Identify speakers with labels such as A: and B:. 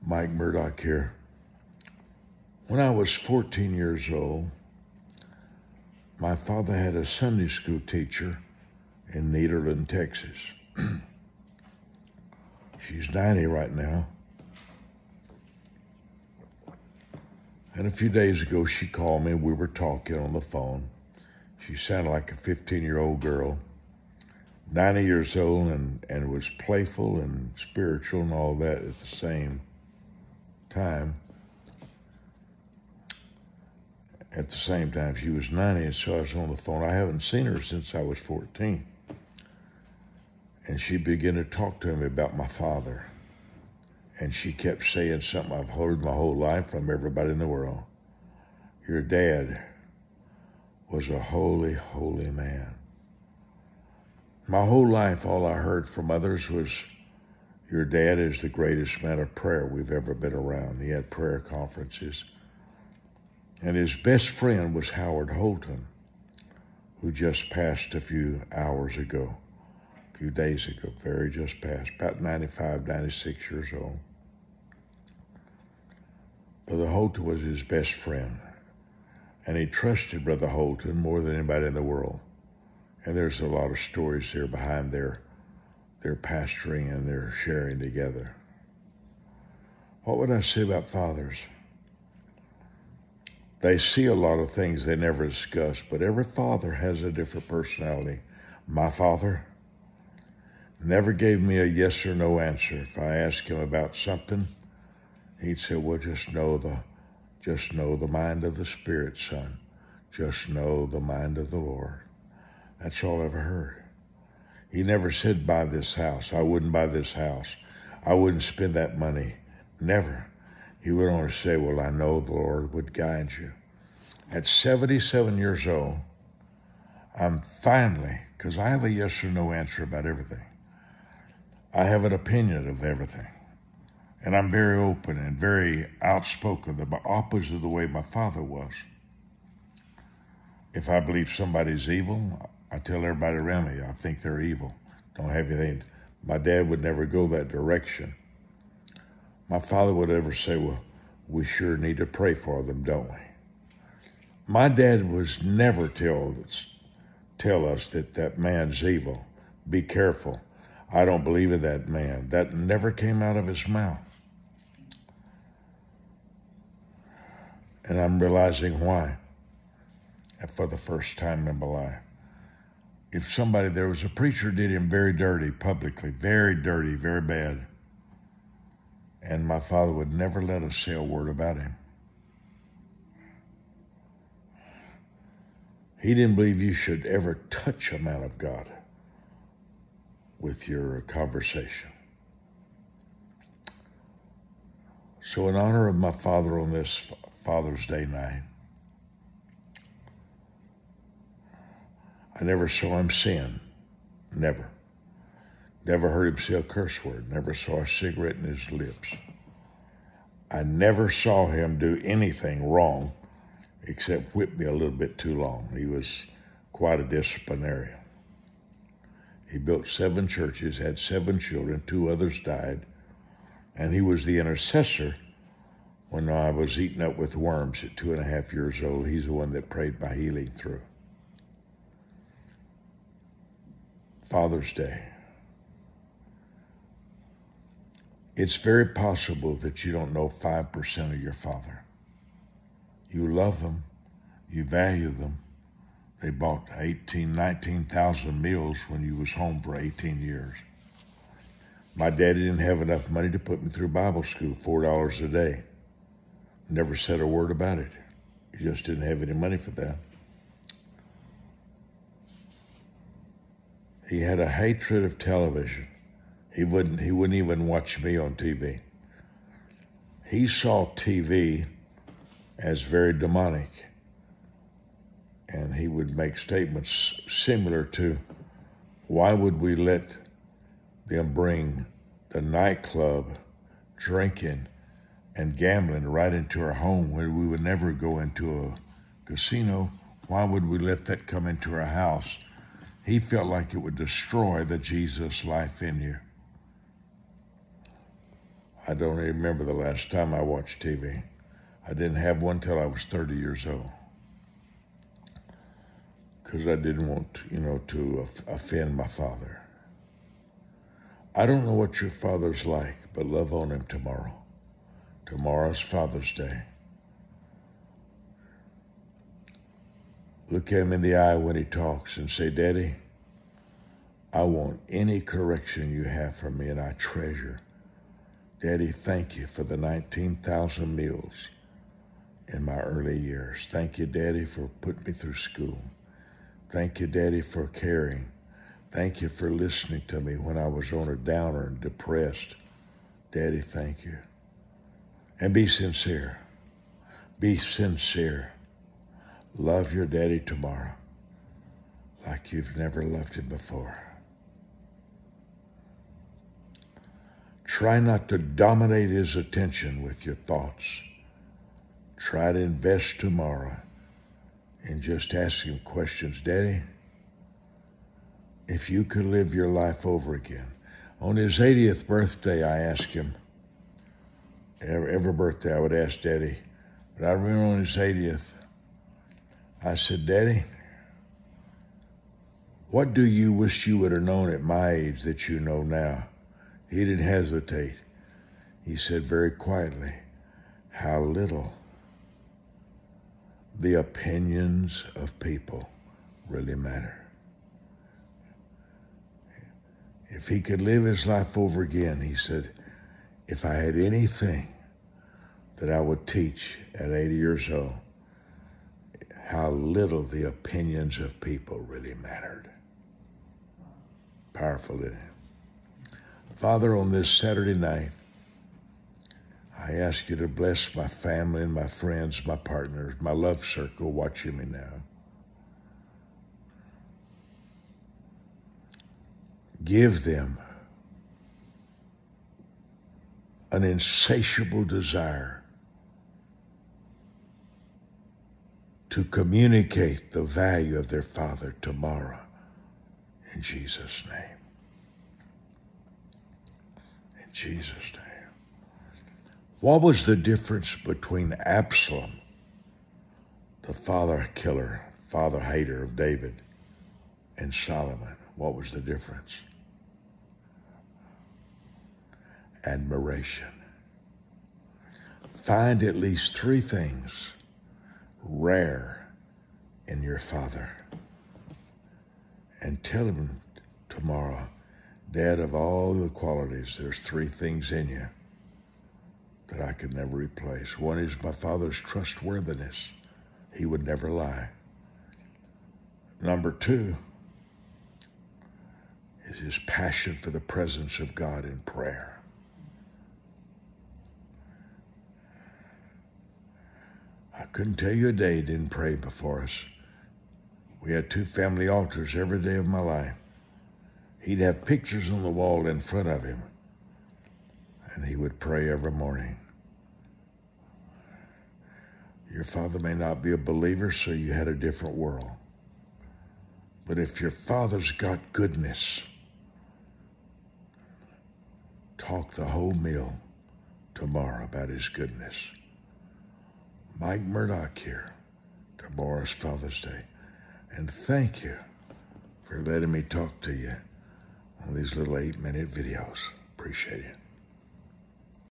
A: Mike Murdock here. When I was 14 years old, my father had a Sunday school teacher in Nederland, Texas. She's 90 right now. And a few days ago, she called me. We were talking on the phone. She sounded like a 15-year-old girl, 90 years old, and was playful and spiritual and all that at the same time. At the same time, she was 90, and so I was on the phone. I haven't seen her since I was 14. And she began to talk to me about my father. And she kept saying something I've heard my whole life from everybody in the world. Your dad was a holy, holy man. My whole life, all I heard from others was, your dad is the greatest man of prayer we've ever been around. He had prayer conferences. And his best friend was Howard Holton, who just passed a few hours ago, a few days ago, very just passed, about 95, 96 years old. Brother Holton was his best friend, and he trusted Brother Holton more than anybody in the world. And there's a lot of stories there behind their pastoring and their sharing together. What would I say about fathers? They see a lot of things they never discuss, but every father has a different personality. My father never gave me a yes or no answer. If I asked him about something, he'd say, well, just know the mind of the Spirit, son. Just know the mind of the Lord. That's all I ever heard. He never said, buy this house. I wouldn't buy this house. I wouldn't spend that money. Never. He would only say, well, I know the Lord would guide you. At 77 years old, I'm finally, because I have a yes or no answer about everything. I have an opinion of everything. And I'm very open and very outspoken, the opposite of the way my father was. If I believe somebody's evil, I tell everybody around me, I think they're evil. Don't have anything. My dad would never go that direction. My father would ever say, well, we sure need to pray for them, don't we? My dad was never tell us that man's evil. Be careful. I don't believe in that man. That never came out of his mouth. And I'm realizing why. And for the first time in my life. If there was a preacher did him very dirty publicly, very dirty, very bad. And my father would never let us say a word about him. He didn't believe you should ever touch a man of God with your conversation. So in honor of my father on this Father's Day night, I never saw him sin. Never. Never heard him say a curse word. Never saw a cigarette in his lips. I never saw him do anything wrong except whip me a little bit too long. He was quite a disciplinarian. He built 7 churches, had 7 children, 2 others died, and he was the intercessor when I was eaten up with worms at 2.5 years old. He's the one that prayed my healing through. Father's Day. It's very possible that you don't know 5% of your father. You love them. You value them. They bought 19,000 meals when you was home for 18 years. My daddy didn't have enough money to put me through Bible school, $4 a day. Never said a word about it. He just didn't have any money for that. He had a hatred of television. He wouldn't even watch me on TV. He saw TV as very demonic. And he would make statements similar to, why would we let them bring the nightclub, drinking, and gambling right into our home when we would never go into a casino? Why would we let that come into our house? He felt like it would destroy the Jesus life in you. I don't even remember the last time I watched TV. I didn't have one till I was 30 years old. Because I didn't want, to offend my father. I don't know what your father's like, but love on him tomorrow. Tomorrow's Father's Day. Look him in the eye when he talks and say, Daddy, I want any correction you have for me, and I treasure. Daddy, thank you for the 19,000 meals in my early years. Thank you, Daddy, for putting me through school. Thank you, Daddy, for caring. Thank you for listening to me when I was on a downer and depressed. Daddy, thank you. And be sincere. Be sincere. Love your daddy tomorrow like you've never loved him before. Try not to dominate his attention with your thoughts. Try to invest tomorrow in just asking questions. Daddy, if you could live your life over again. On his 80th birthday, I asked him, every birthday I would ask Daddy, but I remember on his 80th, I said, Daddy, what do you wish you would have known at my age that you know now? He didn't hesitate. He said very quietly, how little the opinions of people really matter. If he could live his life over again, he said, if I had anything that I would teach at 80 years old, how little the opinions of people really mattered. Powerful, isn't it? Father, on this Saturday night, I ask you to bless my family and my friends, my partners, my love circle watching me now. Give them an insatiable desire to communicate the value of their Father tomorrow, in Jesus' name. In Jesus' name. What was the difference between Absalom, the father killer, father hater of David, and Solomon? What was the difference? Admiration. Find at least 3 things rare in your father and tell him tomorrow, Dad, of all the qualities, there's 3 things in you that I could never replace. One is my father's trustworthiness. He would never lie. Number 2 is his passion for the presence of God in prayer. I couldn't tell you a day he didn't pray before us. We had 2 family altars every day of my life. He'd have pictures on the wall in front of him, and he would pray every morning. Your father may not be a believer, so you had a different world. But if your father's got goodness, talk the whole meal tomorrow about his goodness. Mike Murdock here. Tomorrow's Father's Day. And thank you for letting me talk to you on these little 8-minute videos. Appreciate it.